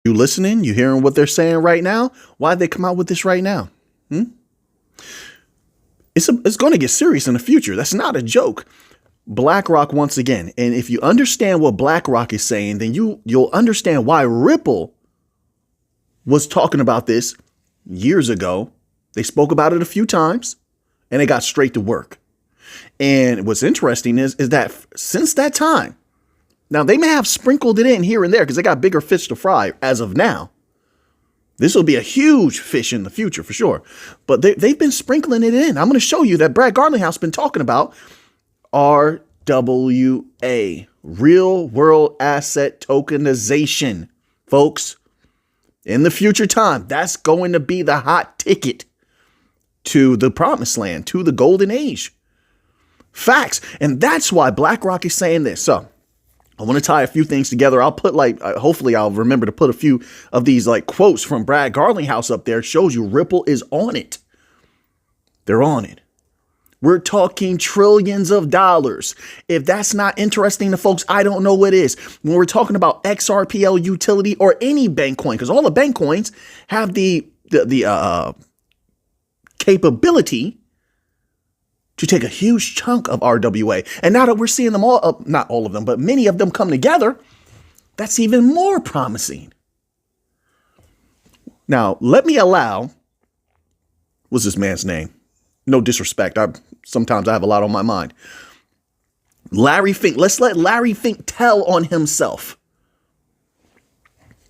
You listening? You hearing what they're saying right now? Why'd they come out with this right now? It's going to get serious in the future. That's not a joke. BlackRock once again. And if you understand what BlackRock is saying, then you'll understand why Ripple was talking about this years ago. They spoke about it a few times and they got straight to work. And what's interesting is that since that time, now they may have sprinkled it in here and there because they got bigger fish to fry as of now. This will be a huge fish in the future for sure. But they've been sprinkling it in. I'm going to show you that Brad Garlinghouse has been talking about RWA, real world asset tokenization, folks. In the future time, that's going to be the hot ticket to the promised land, to the golden age. Facts. And that's why BlackRock is saying this. So I want to tie a few things together. I'll put hopefully I'll remember to put a few of these quotes from Brad Garlinghouse up there. Shows you Ripple is on it. They're on it. We're talking trillions of dollars. If that's not interesting to folks, I don't know what is. When we're talking about XRPL utility or any bank coin, because all the bank coins have the capability to take a huge chunk of RWA. And now that we're seeing them all, not all of them, but many of them come together, that's even more promising. Now, let me allow, what's this man's name? No disrespect. Sometimes I have a lot on my mind. Larry Fink. Let's let Larry Fink tell on himself.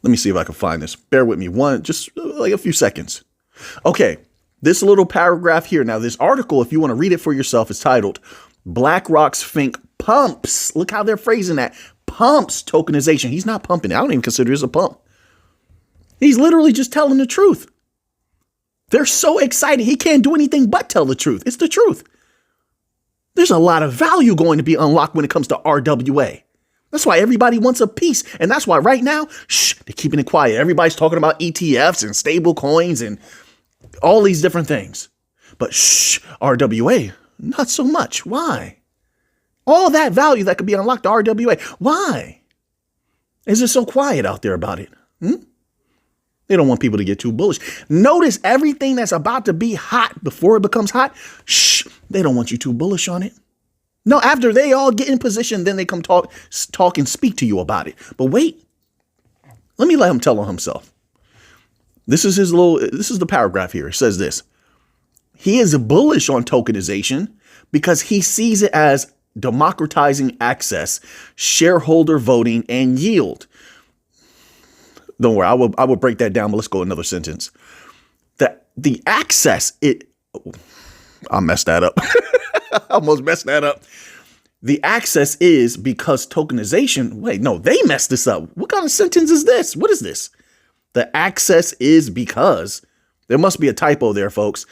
Let me see if I can find this. Bear with me just a few seconds. Okay. This little paragraph here. Now, this article, if you want to read it for yourself, is titled BlackRock's Fink Pumps. Look how they're phrasing that. Pumps tokenization. He's not pumping it. I don't even consider this a pump. He's literally just telling the truth. They're so excited. He can't do anything but tell the truth. It's the truth. There's a lot of value going to be unlocked when it comes to RWA. That's why everybody wants a piece. And that's why right now, they're keeping it quiet. Everybody's talking about ETFs and stable coins and all these different things. But RWA, not so much. Why? All that value that could be unlocked to RWA. Why is it so quiet out there about it? They don't want people to get too bullish. Notice everything that's about to be hot before it becomes hot. They don't want you too bullish on it. No, after they all get in position, then they come talk and speak to you about it. But wait, let me let him tell on himself. This is the paragraph here. It says this. He is bullish on tokenization because he sees it as democratizing access, shareholder voting, and yield. Don't worry, I will break that down, but let's go another sentence. The access, I messed that up. I almost messed that up. The access is because tokenization, they messed this up. What kind of sentence is this? What is this? The access is because, there must be a typo there, folks.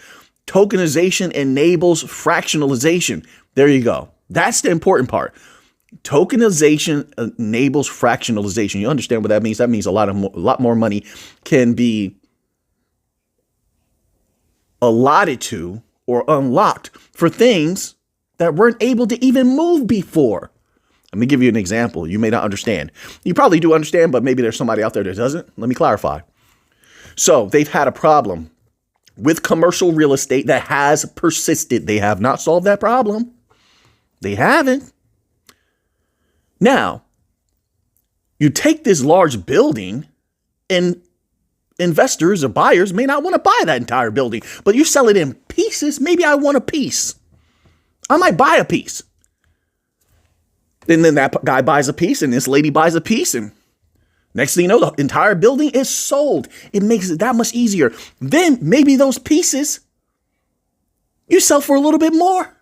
Tokenization enables fractionalization. There you go. That's the important part. Tokenization enables fractionalization. You understand what that means? That means a lot more money can be allotted to or unlocked for things that weren't able to even move before. Let me give you an example. You may not understand. You probably do understand, but maybe there's somebody out there that doesn't. Let me clarify. So they've had a problem with commercial real estate that has persisted. They have not solved that problem. They haven't. Now, you take this large building and investors or buyers may not want to buy that entire building, but you sell it in pieces. Maybe I want a piece. I might buy a piece. And then that guy buys a piece and this lady buys a piece. And next thing you know, the entire building is sold. It makes it that much easier. Then maybe those pieces you sell for a little bit more.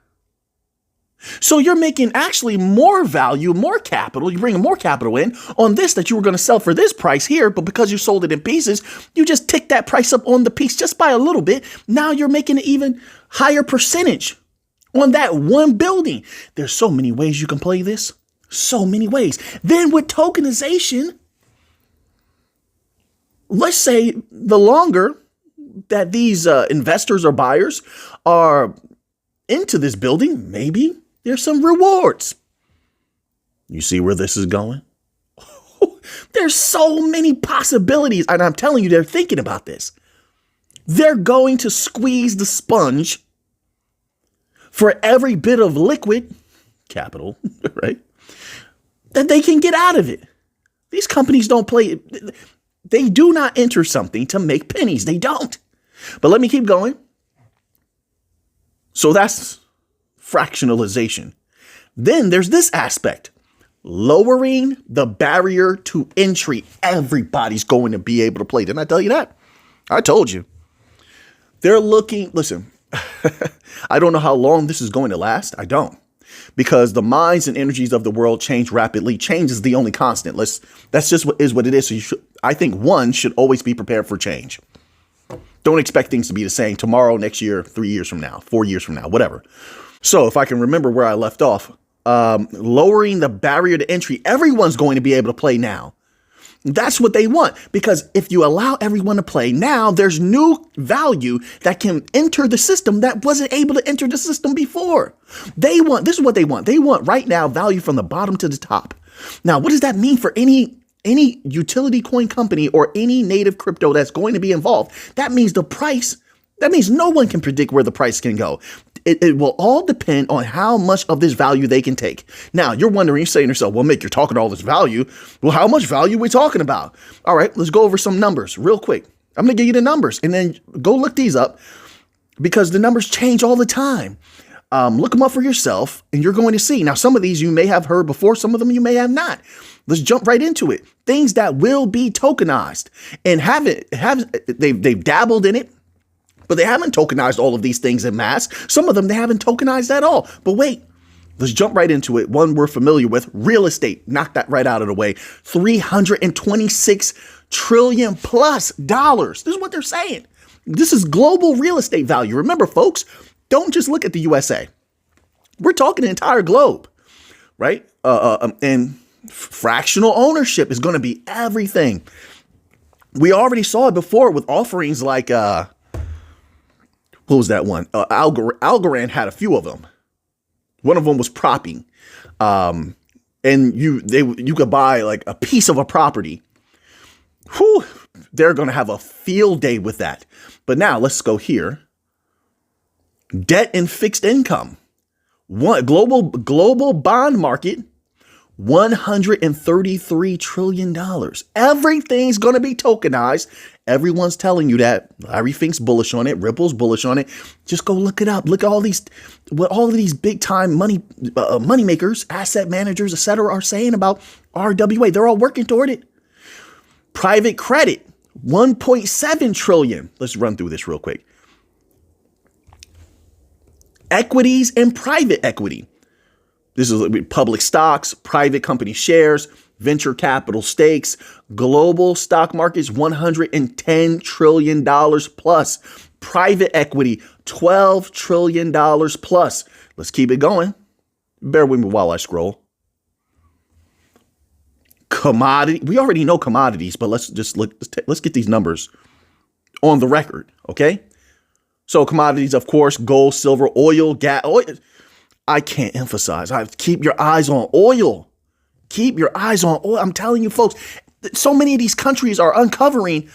So you're making actually more value, more capital. You're bringing more capital in on this that you were going to sell for this price here. But because you sold it in pieces, you just tick that price up on the piece just by a little bit. Now you're making an even higher percentage on that one building. There's so many ways you can play this. So many ways. Then with tokenization, let's say the longer that these investors or buyers are into this building, maybe there's some rewards. You see where this is going? There's so many possibilities. And I'm telling you, they're thinking about this. They're going to squeeze the sponge for every bit of liquid capital, right, that they can get out of it. These companies don't play. They do not enter something to make pennies. They don't. But let me keep going. So that's fractionalization. Then there's this aspect, lowering the barrier to entry. Everybody's going to be able to play. Didn't I tell you that? I told you. They're looking, listen, I don't know how long this is going to last. I don't. Because the minds and energies of the world change rapidly. Change is the only constant. That's just what it is. So I think one should always be prepared for change. Don't expect things to be the same tomorrow, next year, 3 years from now, 4 years from now, whatever. So if I can remember where I left off, lowering the barrier to entry, everyone's going to be able to play now. That's what they want, because if you allow everyone to play now, there's new value that can enter the system that wasn't able to enter the system before. This is what they want. They want right now value from the bottom to the top. Now, what does that mean for any utility coin company or any native crypto that's going to be involved? That means the price, that means no one can predict where the price can go. It will all depend on how much of this value they can take. Now, you're wondering, you're saying to yourself, well, Mick, you're talking all this value. Well, how much value are we talking about? All right, let's go over some numbers real quick. I'm going to give you the numbers and then go look these up because the numbers change all the time. Look them up for yourself and you're going to see. Now, some of these you may have heard before. Some of them you may have not. Let's jump right into it. Things that will be tokenized and they've dabbled in it. But they haven't tokenized all of these things en masse. Some of them they haven't tokenized at all. But wait, let's jump right into it. One we're familiar with, real estate. Knock that right out of the way. $326 trillion plus dollars. This is what they're saying. This is global real estate value. Remember, folks, don't just look at the USA. We're talking the entire globe, right? And fractional ownership is going to be everything. We already saw it before with offerings like, what was that one? Algorand had a few of them. One of them was propping. And you could buy like a piece of a property. Whew, they're going to have a field day with that. But now let's go here. Debt and fixed income. Global bond market. $133 trillion. Everything's going to be tokenized. Everyone's telling you that. Larry Fink's bullish on it. Ripple's bullish on it. Just go look it up. Look at all of these big time money makers, asset managers, etc. are saying about RWA. They're all working toward it. Private credit, 1.7 trillion. Let's run through this real quick. Equities and private equity. This is public stocks, private company shares, venture capital stakes, global stock markets, $110 trillion plus, private equity, $12 trillion plus. Let's keep it going. Bear with me while I scroll. Commodity. We already know commodities, but let's just look. Let's get these numbers on the record. Okay. So commodities, of course, gold, silver, oil, gas, oil. I can't emphasize. Keep your eyes on oil. Keep your eyes on oil. I'm telling you, folks, so many of these countries are uncovering,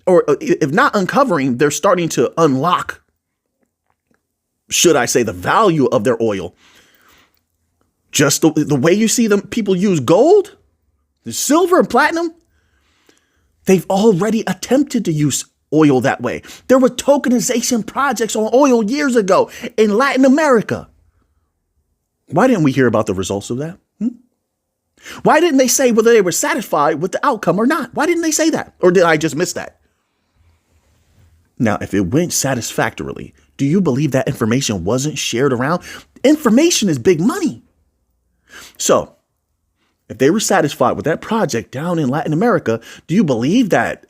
or if not uncovering, they're starting to unlock, should I say, the value of their oil. Just the way you see them, people use gold, the silver and platinum. They've already attempted to use oil that way. There were tokenization projects on oil years ago in Latin America. Why didn't we hear about the results of that? Why didn't they say whether they were satisfied with the outcome or not? Why didn't they say that? Or did I just miss that? Now, if it went satisfactorily, do you believe that information wasn't shared around? Information is big money. So if they were satisfied with that project down in Latin America, do you believe that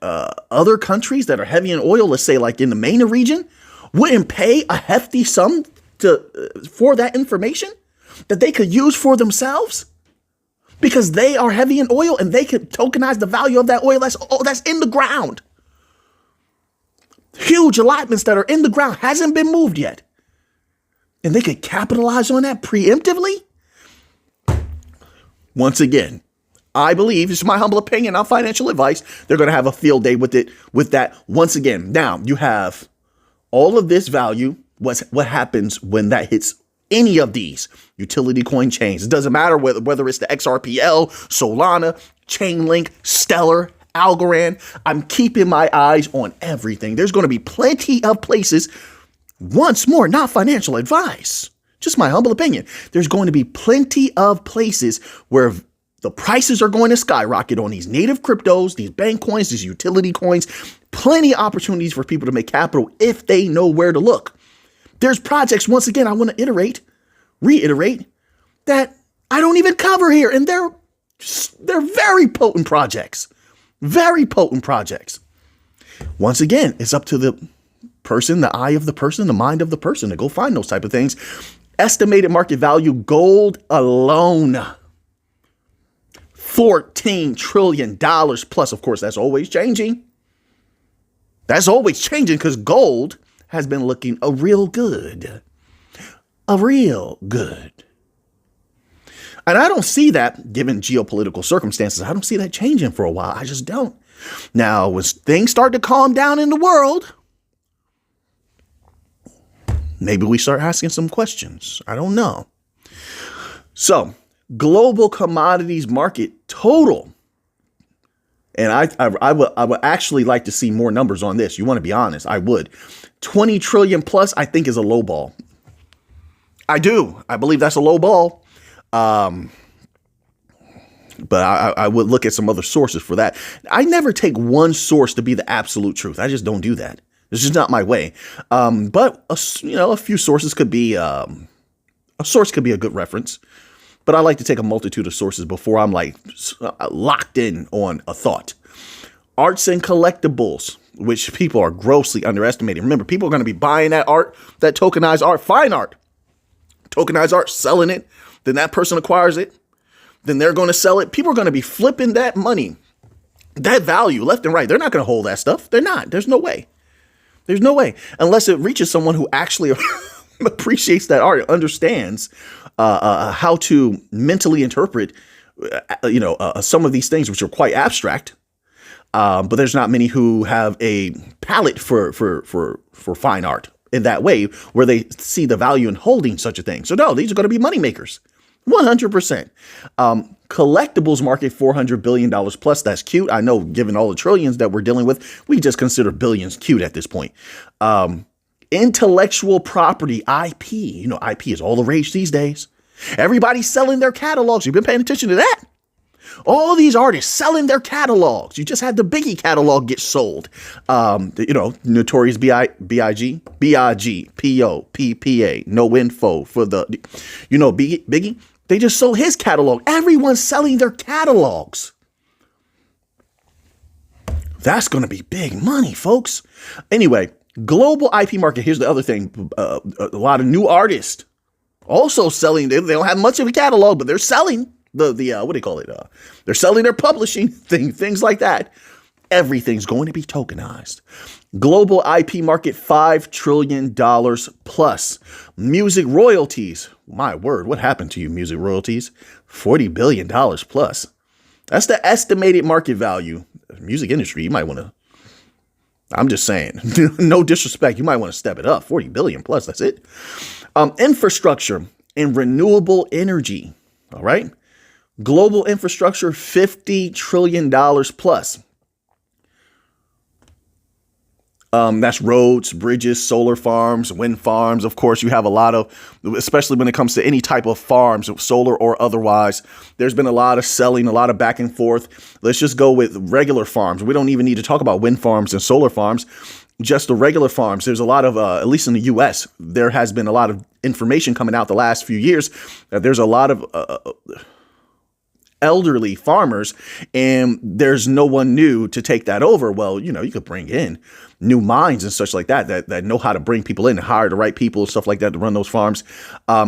other countries that are heavy in oil, let's say like in the MENA region, wouldn't pay a hefty sum for that information that they could use for themselves? Because they are heavy in oil and they could tokenize the value of that oil that's in the ground. Huge allotments that are in the ground, hasn't been moved yet. And they could capitalize on that preemptively. Once again, I believe, it's my humble opinion, not financial advice, they're going to have a field day with that once again. Now, you have all of this value. What happens when that hits any of these utility coin chains? It doesn't matter whether it's the XRPL, Solana, Chainlink, Stellar, Algorand. I'm keeping my eyes on everything. There's going to be plenty of places, once more, not financial advice, just my humble opinion. There's going to be plenty of places where the prices are going to skyrocket on these native cryptos, these bank coins, these utility coins. Plenty of opportunities for people to make capital if they know where to look. There's projects, once again, I want to reiterate, that I don't even cover here. And they're very potent projects. Very potent projects. Once again, it's up to the person, the eye of the person, the mind of the person to go find those type of things. Estimated market value, gold alone, $14 trillion plus. Of course, that's always changing. That's always changing because gold has been looking a real good. And I don't see that, given geopolitical circumstances, I don't see that changing for a while. I just don't. Now, when things start to calm down in the world, maybe we start asking some questions. I don't know. So, global commodities market total. And I would actually like to see more numbers on this. You want to be honest? I would. 20 trillion plus, I think, is a low ball. I do. I believe that's a low ball. But I would look at some other sources for that. I never take one source to be the absolute truth. I just don't do that. This is not my way. But a few sources could be a source could be a good reference. But I like to take a multitude of sources before I'm like locked in on a thought. Arts and collectibles, which people are grossly underestimating. Remember, people are going to be buying that art, that tokenized art, fine art, tokenized art, selling it. Then that person acquires it. Then they're going to sell it. People are going to be flipping that money, that value left and right. They're not going to hold that stuff. They're not. There's no way. There's no way. Unless it reaches someone who actually appreciates that art, understands how to mentally interpret, some of these things, which are quite abstract. But there's not many who have a palate for fine art in that way, where they see the value in holding such a thing. So no, these are going to be money makers. 100%. Collectibles market $400 billion plus. That's cute. I know, given all the trillions that we're dealing with, we just consider billions cute at this point. Intellectual property, IP. IP is all the rage these days. Everybody's selling their catalogs. You've been paying attention to that? All these artists selling their catalogs. You just had the Biggie catalog get sold. Notorious B.I.G., P.O.P.P.A. No info for the, Biggie. They just sold his catalog. Everyone's selling their catalogs. That's going to be big money, folks. Anyway, global IP market. Here's the other thing. A lot of new artists also selling. They don't have much of a catalog, but they're selling what do you call it? They're selling their publishing things like that. Everything's going to be tokenized. Global IP market, $5 trillion plus. Music royalties. My word, what happened to you, music royalties? $40 billion plus. That's the estimated market value. Music industry, you might want to, I'm just saying, no disrespect, you might want to step it up. 40 billion plus, that's it. Infrastructure and renewable energy. All right. Global infrastructure, $50 trillion plus. That's roads, bridges, solar farms, wind farms. Of course, you have a lot of, especially when it comes to any type of farms, solar or otherwise, there's been a lot of selling, a lot of back and forth. Let's just go with regular farms. We don't even need to talk about wind farms and solar farms, just the regular farms. There's a lot of, at least in the US, there has been a lot of information coming out the last few years that there's a lot of elderly farmers, and there's no one new to take that over. Well, you could bring in new minds and such like that know how to bring people in and hire the right people, stuff like that, to run those farms.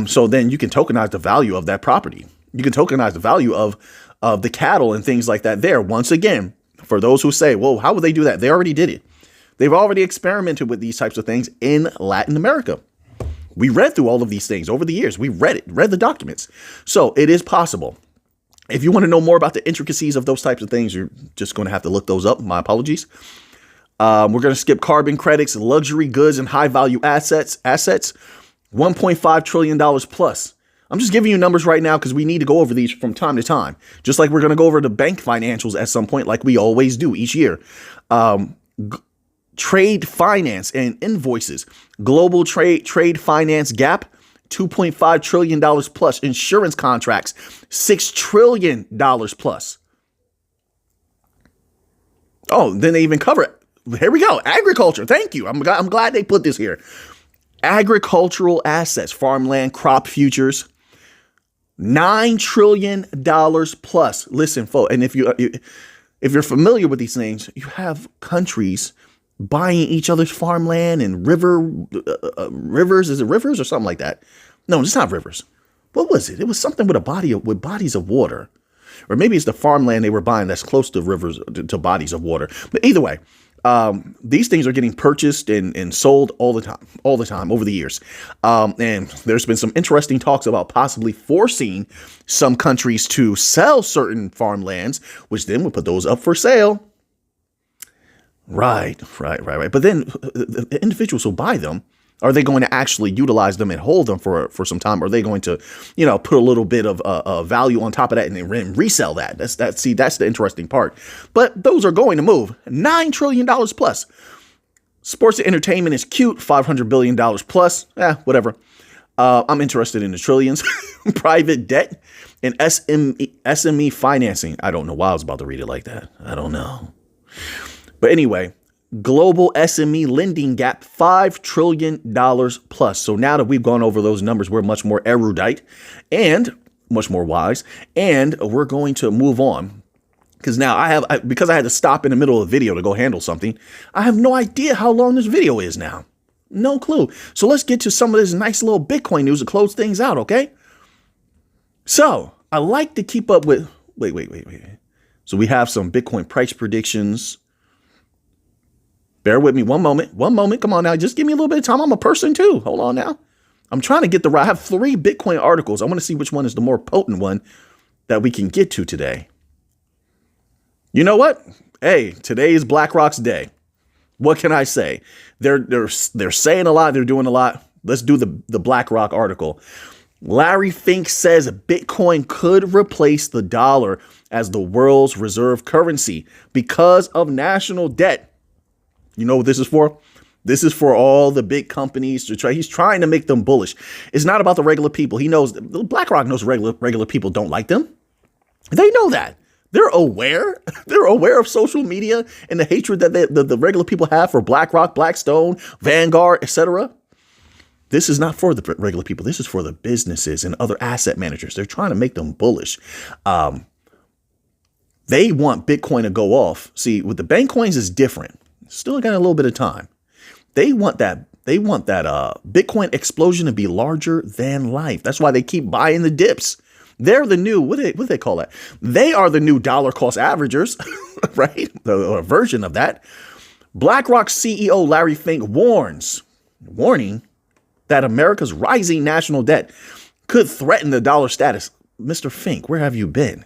So then you can tokenize the value of that property. You can tokenize the value of the cattle and things like that there. Once again, for those who say, well, how would they do that? They already did it. They've already experimented with these types of things in Latin America. We read through all of these things over the years. We read the documents. So it is possible. If you want to know more about the intricacies of those types of things, you're just going to have to look those up. My apologies. We're going to skip carbon credits, luxury goods, and high value assets. $1.5 trillion plus. I'm just giving you numbers right now because we need to go over these from time to time. Just like we're going to go over the bank financials at some point, like we always do each year. Trade finance and invoices. Global trade finance gap, $2.5 trillion plus. Insurance contracts, $6 trillion plus. Oh, then they even cover it. Here we go. Agriculture. Thank you. I'm glad they put this here. Agricultural assets, farmland, crop futures, $9 trillion plus. Listen, folks, and if you're familiar with these things, you have countries buying each other's farmland and rivers. Is it rivers or something like that? No, it's not rivers. What was it? It was something with bodies of water, or maybe it's the farmland they were buying that's close to rivers, to bodies of water. But either way, these things are getting purchased and sold all the time over the years. And there's been some interesting talks about possibly forcing some countries to sell certain farmlands, which then would put those up for sale. Right. But then the individuals who buy them, are they going to actually utilize them and hold them for some time? Or are they going to, put a little bit of value on top of that and then resell that? That's the interesting part. But those are going to move. $9 trillion plus. Sports and entertainment is cute. $500 billion plus. Whatever. I'm interested in the trillions. Private debt and SME financing. I don't know why I was about to read it like that. I don't know. But anyway, global SME lending gap, $5 trillion plus. So now that we've gone over those numbers, we're much more erudite and much more wise. And we're going to move on. Because now because I had to stop in the middle of the video to go handle something, I have no idea how long this video is now. No clue. So let's get to some of this nice little Bitcoin news to close things out, okay? So I like to keep up with, wait. So we have some Bitcoin price predictions. Bear with me one moment. Come on now. Just give me a little bit of time. I'm a person too. Hold on now. I'm trying to get I have 3 Bitcoin articles. I want to see which one is the more potent one that we can get to today. You know what? Hey, today is BlackRock's day. What can I say? They're saying a lot. They're doing a lot. Let's do the BlackRock article. Larry Fink says Bitcoin could replace the dollar as the world's reserve currency because of national debt. You know what this is for? This is for all the big companies he's trying to make them bullish. It's not about the regular people. He knows BlackRock knows regular people don't like them. They know that. They're aware. They're aware of social media and the hatred that the regular people have for BlackRock, Blackstone, Vanguard, etc. This is not for the regular people. This is for the businesses and other asset managers. They're trying to make them bullish. They want Bitcoin to go off. See, with the bank coins is different. Still got a little bit of time. They want that Bitcoin explosion to be larger than life. That's why they keep buying the dips. They're the new, what do they call that? They are the new dollar cost averagers, right? A version of that. BlackRock CEO Larry Fink warning that America's rising national debt could threaten the dollar status. Mr. Fink, where have you been?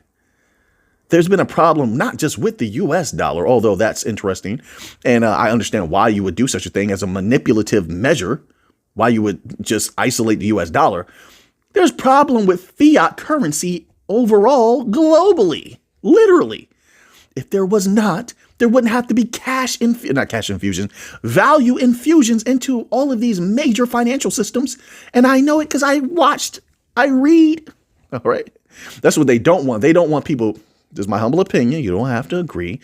There's been a problem not just with the U.S. dollar, although that's interesting. And I understand why you would do such a thing as a manipulative measure, why you would just isolate the U.S. dollar. There's problem with fiat currency overall globally, literally. If there was not, there wouldn't have to be value infusions into all of these major financial systems. And I know it because I read. All right. That's what they don't want. They don't want people. This is my humble opinion. You don't have to agree,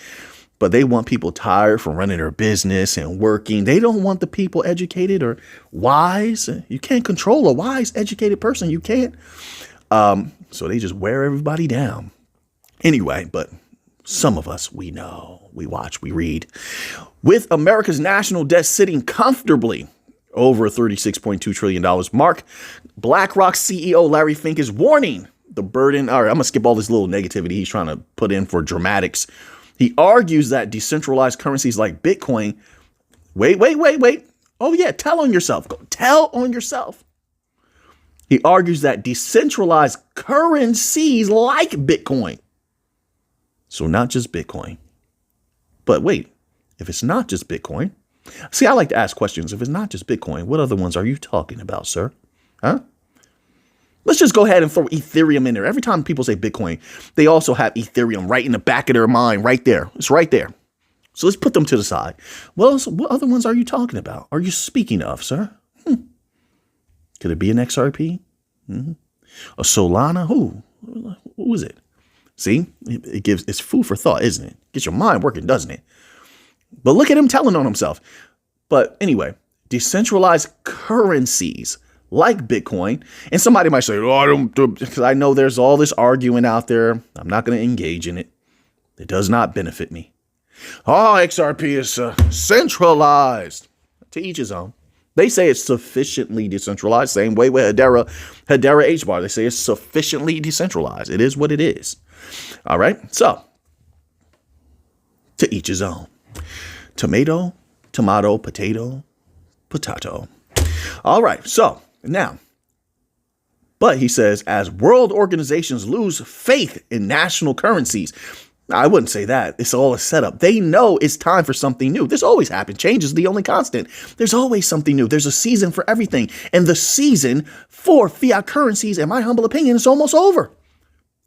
but they want people tired from running their business and working. They don't want the people educated or wise. You can't control a wise, educated person. You can't. So they just wear everybody down. Anyway, but some of us, we know, we watch, we read. With America's national debt sitting comfortably over $36.2 trillion mark, BlackRock CEO Larry Fink is warning the burden. All right, I'm going to skip all this little negativity he's trying to put in for dramatics. He argues that decentralized currencies like Bitcoin. Wait. Oh, yeah. Tell on yourself. Tell on yourself. He argues that decentralized currencies like Bitcoin, so not just Bitcoin, but wait, if it's not just Bitcoin, see, I like to ask questions. If it's not just Bitcoin, what other ones are you talking about, sir? Huh? Let's just go ahead and throw Ethereum in there. Every time people say Bitcoin, they also have Ethereum right in the back of their mind, right there. It's right there. So let's put them to the side. What other ones are you talking about? Are you speaking of, sir? Could it be an XRP? A Solana? Who is it? See, it's food for thought, isn't it? Gets your mind working, doesn't it? But look at him telling on himself. But anyway, decentralized currencies like Bitcoin. And somebody might say, oh, I don't do it, because I know there's all this arguing out there. I'm not going to engage in it. It does not benefit me. Oh, XRP is centralized. To each his own. They say it's sufficiently decentralized. Same way with Hedera HBAR. They say it's sufficiently decentralized. It is what it is. All right. So, to each his own. Tomato, potato. All right. So, now, but he says, as world organizations lose faith in national currencies, I wouldn't say that. It's all a setup. They know it's time for something new. This always happens. Change is the only constant. There's always something new. There's a season for everything. And the season for fiat currencies, in my humble opinion, is almost over.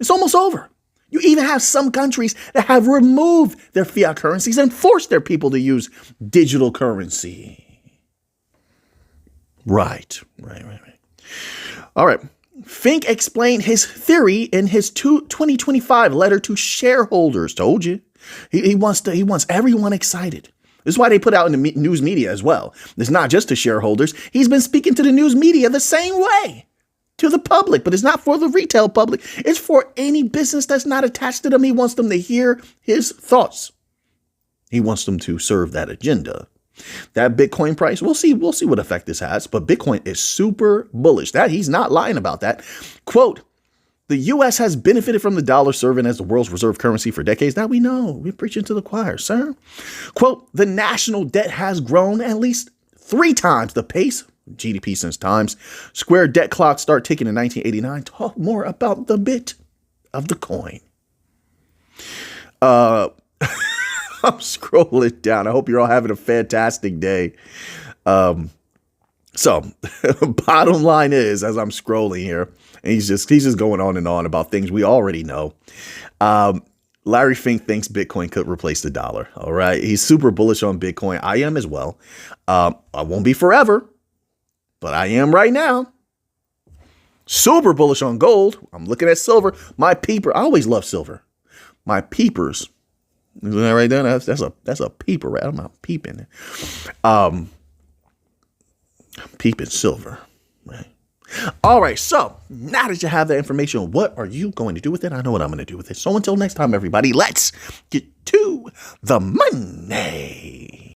It's almost over. You even have some countries that have removed their fiat currencies and forced their people to use digital currency. Right. All right. Fink explained his theory in his 2025 letter to shareholders. Told you. He wants everyone excited. This is why they put out in the news media as well. It's not just to shareholders. He's been speaking to the news media the same way to the public, but it's not for the retail public. It's for any business that's not attached to them. He wants them to hear his thoughts. He wants them to serve that agenda. That Bitcoin price, we'll see what effect this has, but Bitcoin is super bullish. That he's not lying about that. Quote, the U.S. has benefited from the dollar serving as the world's reserve currency for decades. That we know. We're preaching to the choir, sir. Quote, the national debt has grown at least 3 times the pace of GDP since times square debt clocks start ticking in 1989. Talk more about the bit of the coin. I'm scrolling down. I hope you're all having a fantastic day. So bottom line is, as I'm scrolling here, and he's just going on and on about things we already know. Larry Fink thinks Bitcoin could replace the dollar. All right. He's super bullish on Bitcoin. I am as well. I won't be forever, but I am right now. Super bullish on gold. I'm looking at silver. My peeper. I always love silver. My peepers. Isn't that right there? That's a peeper, right? I'm not peeping. Peeping silver, right? All right. So now that you have that information, what are you going to do with it? I know what I'm going to do with it. So until next time, everybody, let's get to the money.